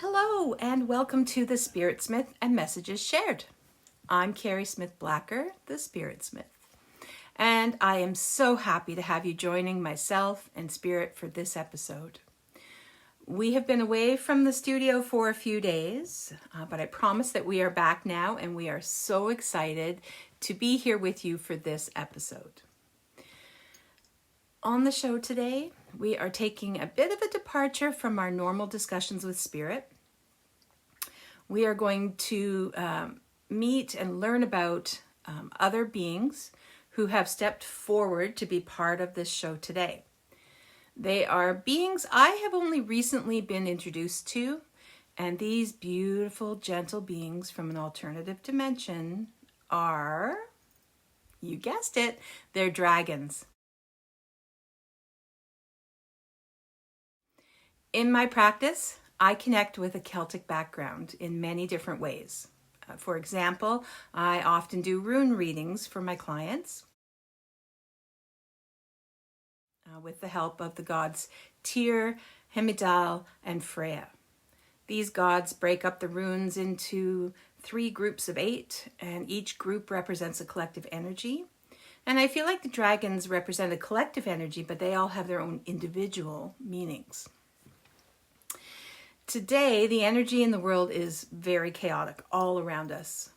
Hello and welcome to the Spirit Smith and Messages Shared. I'm Carrie Smith Blacker, the Spirit Smith, and I am so happy to have you joining myself and Spirit for this episode. We have been away from the studio for a few days, but I promise that we are back now and we are so excited to be here with you for this episode. On the show today, we are taking a bit of a departure from our normal discussions with Spirit. We are going to meet and learn about other beings who have stepped forward to be part of this show today. They are beings I have only recently been introduced to, and these beautiful, gentle beings from an alternative dimension are, you guessed it, they're dragons. In my practice, I connect with a Celtic background in many different ways. For example, I often do rune readings for my clients with the help of the gods Tyr, Heimdall, and Freya. These gods break up the runes into 3 groups of 8, and each group represents a collective energy. And I feel like the dragons represent a collective energy, but they all have their own individual meanings. Today, the energy in the world is very chaotic all around us.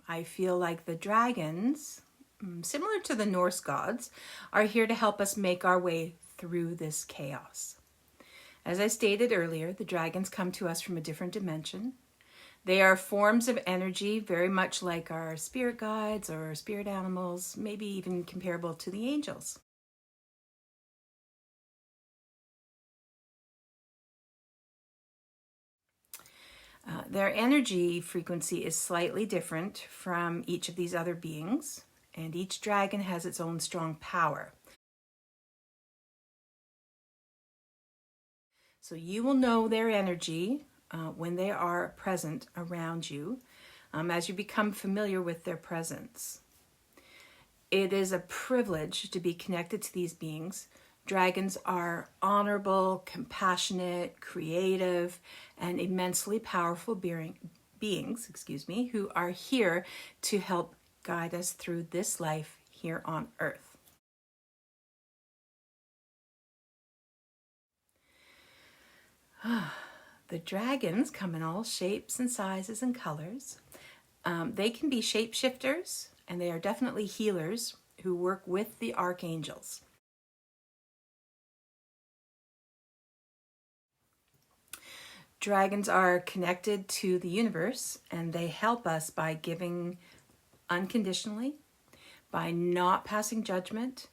I feel like the dragons, similar to the Norse gods, are here to help us make our way through this chaos. As I stated earlier, the dragons come to us from a different dimension. They are forms of energy very much like our spirit guides or spirit animals, maybe even comparable to the angels. Their energy frequency is slightly different from each of these other beings, and each dragon has its own strong power. So you will know their energy when they are present around you as you become familiar with their presence. It is a privilege to be connected to these beings. Dragons are honorable, compassionate, creative, and immensely powerful beings, who are here to help guide us through this life here on Earth. The dragons come in all shapes and sizes and colors. They can be shapeshifters, and they are definitely healers who work with the archangels. Dragons are connected to the universe, and they help us by giving unconditionally, by not passing judgment,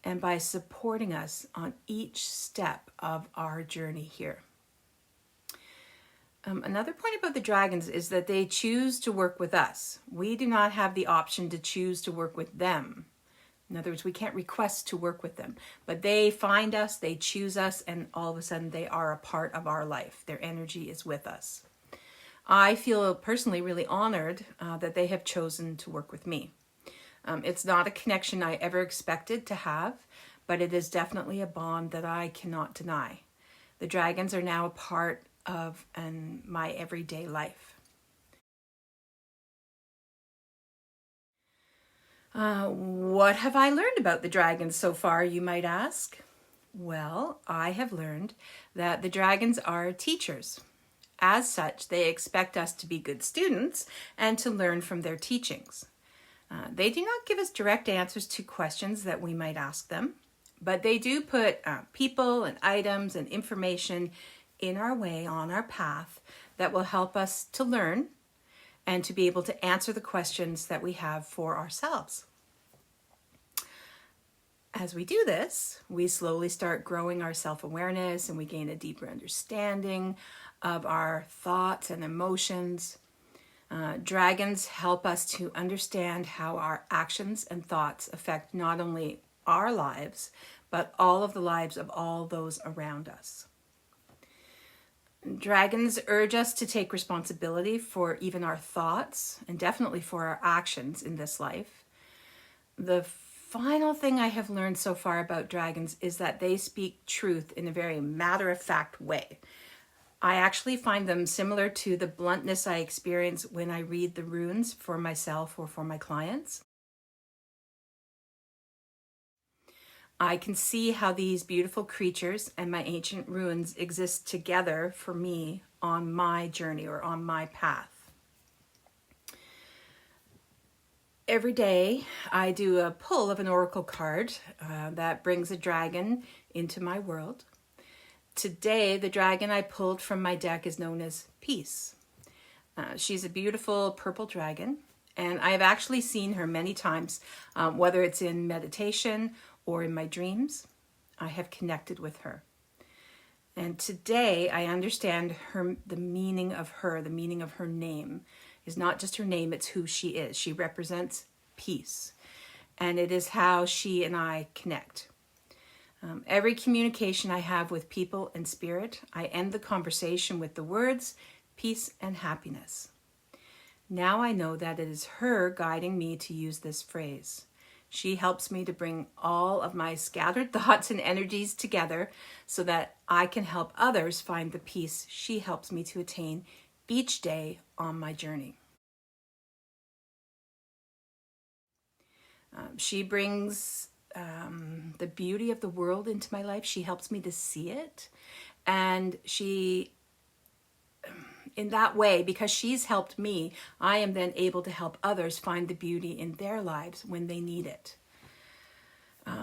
and by supporting us on each step of our journey here. Another point about the dragons is that they choose to work with us. We do not have the option to choose to work with them. In other words, we can't request to work with them, but they find us, they choose us, and all of a sudden they are a part of our life. Their energy is with us. I feel personally really honored that they have chosen to work with me. It's not a connection I ever expected to have, but it is definitely a bond that I cannot deny. The dragons are now a part of my everyday life. What have I learned about the dragons so far, you might ask? Well, I have learned that the dragons are teachers. As such, they expect us to be good students and to learn from their teachings. They do not give us direct answers to questions that we might ask them, but they do put people and items and information in our way, on our path, that will help us to learn and to be able to answer the questions that we have for ourselves. As we do this, we slowly start growing our self-awareness and we gain a deeper understanding of our thoughts and emotions. Dragons help us to understand how our actions and thoughts affect not only our lives, but all of the lives of all those around us. Dragons urge us to take responsibility for even our thoughts and definitely for our actions in this life. The final thing I have learned so far about dragons is that they speak truth in a very matter-of-fact way. I actually find them similar to the bluntness I experience when I read the runes for myself or for my clients. I can see how these beautiful creatures and my ancient runes exist together for me on my journey or on my path. Every day I do a pull of an oracle card that brings a dragon into my world. Today, the dragon I pulled from my deck is known as Peace. She's a beautiful purple dragon, and I have actually seen her many times, whether it's in meditation or in my dreams. I have connected with her. And today, I understand the meaning of her, the meaning of her name is not just her name, it's who she is. She represents peace, and it is how she and I connect. Every communication I have with people and spirit, I end the conversation with the words, peace and happiness. Now I know that it is her guiding me to use this phrase. She helps me to bring all of my scattered thoughts and energies together so that I can help others find the peace she helps me to attain each day on my journey. She brings the beauty of the world into my life. She helps me to see it. And she, in that way, because she's helped me, I am then able to help others find the beauty in their lives when they need it.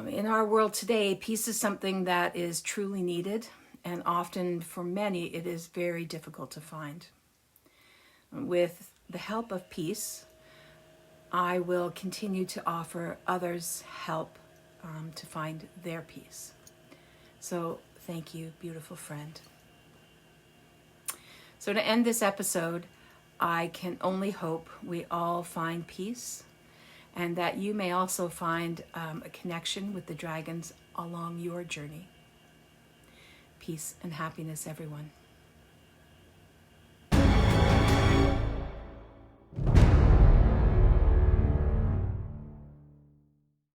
In our world today, peace is something that is truly needed, and often for many, it is very difficult to find. With the help of peace, I will continue to offer others help to find their peace. So thank you, beautiful friend. So to end this episode, I can only hope we all find peace, and that you may also find a connection with the dragons along your journey. Peace and happiness, everyone.